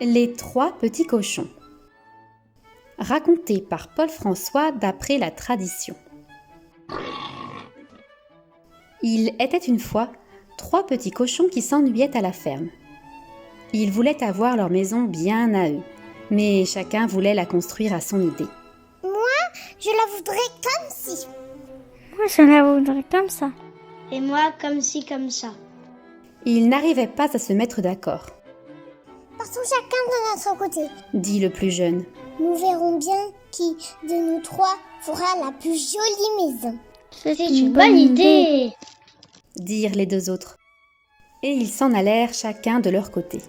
Les trois petits cochons. Raconté par Paul François d'après la tradition. Il était une fois trois petits cochons qui s'ennuyaient à la ferme. Ils voulaient avoir leur maison bien à eux, mais chacun voulait la construire à son idée. Moi, je la voudrais comme ci. Moi, je la voudrais comme ça. Et moi, comme ci, comme ça. Ils n'arrivaient pas à se mettre d'accord. Partons chacun de notre côté. Dit le plus jeune. Nous verrons bien qui de nous trois fera la plus jolie maison. C'est une bonne idée. Dirent les deux autres. Et ils s'en allèrent chacun de leur côté.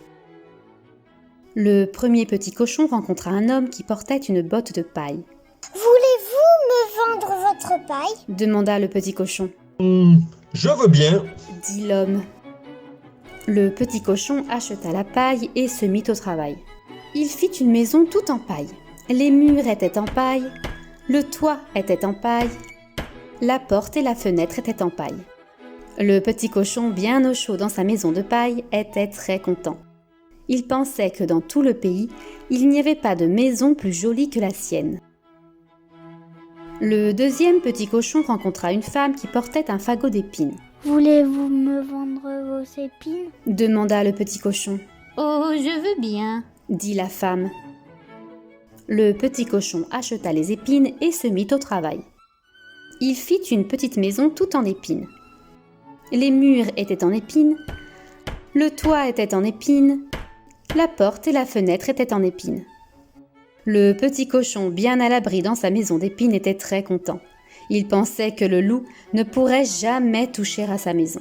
Le premier petit cochon rencontra un homme qui portait une botte de paille. « Voulez-vous me vendre votre paille ?» demanda le petit cochon. « Je veux bien. » dit l'homme. Le petit cochon acheta la paille et se mit au travail. Il fit une maison toute en paille. Les murs étaient en paille, le toit était en paille, la porte et la fenêtre étaient en paille. Le petit cochon, bien au chaud dans sa maison de paille, était très content. Il pensait que dans tout le pays, il n'y avait pas de maison plus jolie que la sienne. Le deuxième petit cochon rencontra une femme qui portait un fagot d'épines. « Voulez-vous me vendre vos épines ?» demanda le petit cochon. « Oh, je veux bien !» dit la femme. Le petit cochon acheta les épines et se mit au travail. Il fit une petite maison toute en épines. Les murs étaient en épines, le toit était en épines, la porte et la fenêtre étaient en épines. Le petit cochon, bien à l'abri dans sa maison d'épines, était très content. Il pensait que le loup ne pourrait jamais toucher à sa maison.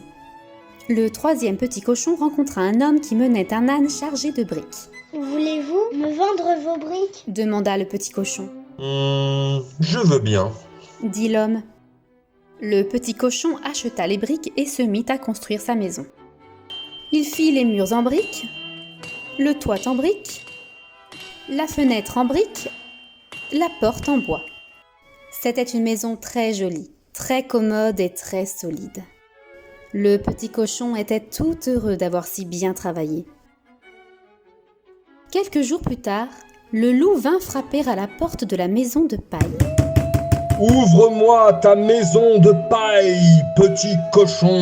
Le troisième petit cochon rencontra un homme qui menait un âne chargé de briques. « Voulez-vous me vendre vos briques ?» demanda le petit cochon. « Je veux bien. » dit l'homme. Le petit cochon acheta les briques et se mit à construire sa maison. Il fit les murs en briques, le toit en briques, la fenêtre en briques, la porte en bois. C'était une maison très jolie, très commode et très solide. Le petit cochon était tout heureux d'avoir si bien travaillé. Quelques jours plus tard, le loup vint frapper à la porte de la maison de paille. « Ouvre-moi ta maison de paille, petit cochon !»«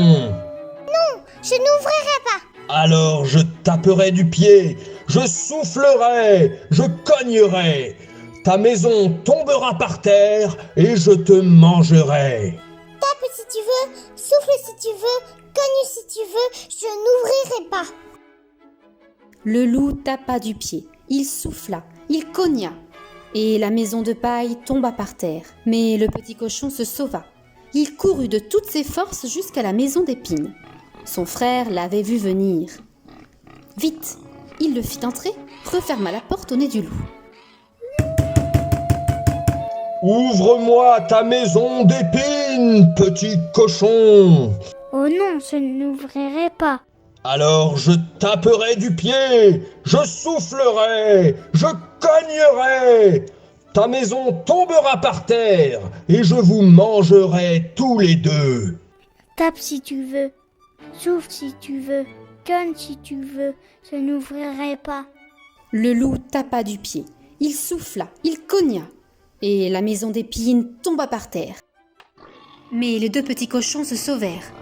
Non, je n'ouvrirai pas !» Alors je taperai du pied, je soufflerai, je cognerai. Ta maison tombera par terre et je te mangerai. Tape si tu veux, souffle si tu veux, cogne si tu veux, je n'ouvrirai pas. Le loup tapa du pied, il souffla, il cogna, et la maison de paille tomba par terre. Mais le petit cochon se sauva. Il courut de toutes ses forces jusqu'à la maison d'épines. Son frère l'avait vu venir. Vite, il le fit entrer, referma la porte au nez du loup. « Ouvre-moi ta maison d'épines, petit cochon !»« Oh non, je n'ouvrirai pas. » Alors je taperai du pied, je soufflerai, je cognerai. Ta maison tombera par terre et je vous mangerai tous les deux. Tape si tu veux, souffle si tu veux, cogne si tu veux, je n'ouvrirai pas. Le loup tapa du pied, il souffla, il cogna, et la maison d'épines tomba par terre. Mais les deux petits cochons se sauvèrent.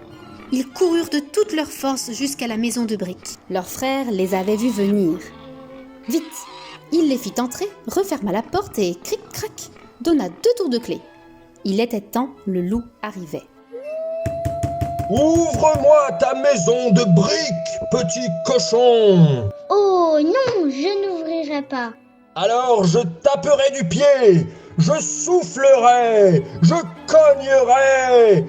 Ils coururent de toutes leurs forces jusqu'à la maison de briques. Leur frère les avait vus venir. Vite, il les fit entrer, referma la porte et, cric-crac, donna 2 tours de clé. Il était temps, le loup arrivait. « Ouvre-moi ta maison de briques, petit cochon !»« Oh non, je n'ouvrirai pas. » Alors je taperai du pied, je soufflerai, je cognerai.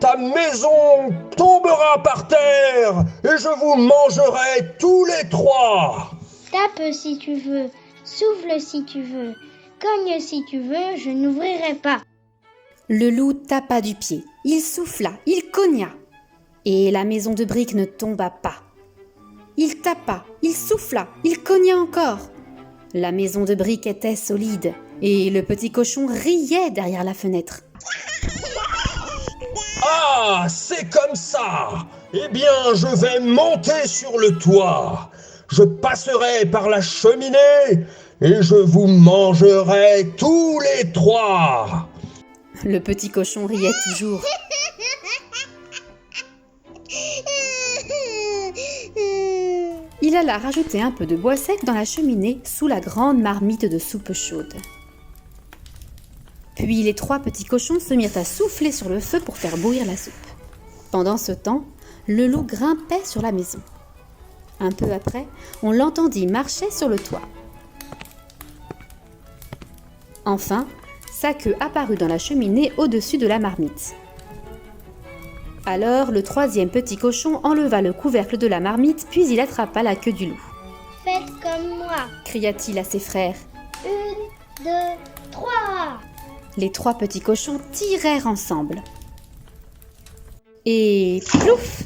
Ta maison tombera par terre et je vous mangerai tous les trois. Tape si tu veux, souffle si tu veux, cogne si tu veux, je n'ouvrirai pas. Le loup tapa du pied, il souffla, il cogna, et la maison de briques ne tomba pas. Il tapa, il souffla, il cogna encore. La maison de briques était solide, et le petit cochon riait derrière la fenêtre. Ah, c'est comme ça! Eh bien, je vais monter sur le toit. je passerai par la cheminée et je vous mangerai tous les trois. Le petit cochon riait toujours. Il alla rajouter un peu de bois sec dans la cheminée sous la grande marmite de soupe chaude. Puis les trois petits cochons se mirent à souffler sur le feu pour faire bouillir la soupe. Pendant ce temps, le loup grimpait sur la maison. Un peu après, on l'entendit marcher sur le toit. Enfin, sa queue apparut dans la cheminée au-dessus de la marmite. Alors, le troisième petit cochon enleva le couvercle de la marmite, puis il attrapa la queue du loup. Faites comme moi. Cria-t-il à ses frères. 1, 2, 3. Les trois petits cochons tirèrent ensemble. Et plouf!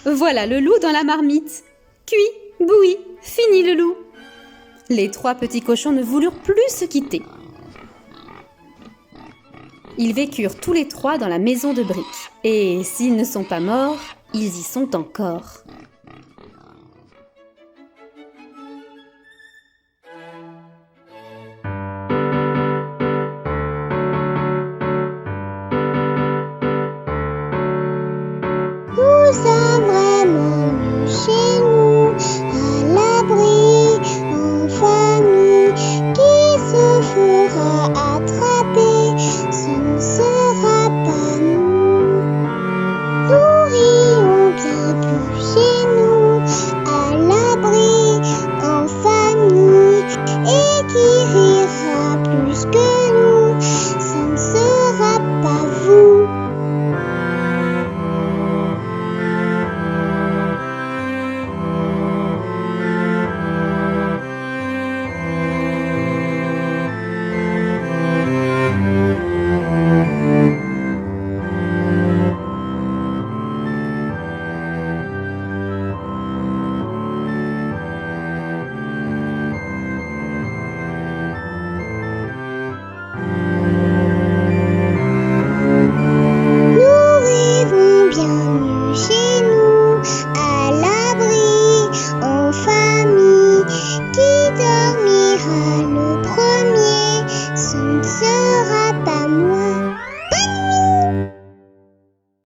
Voilà le loup dans la marmite. Cuit, bouilli, fini le loup. Les trois petits cochons ne voulurent plus se quitter. Ils vécurent tous les trois dans la maison de briques. Et s'ils ne sont pas morts, ils y sont encore.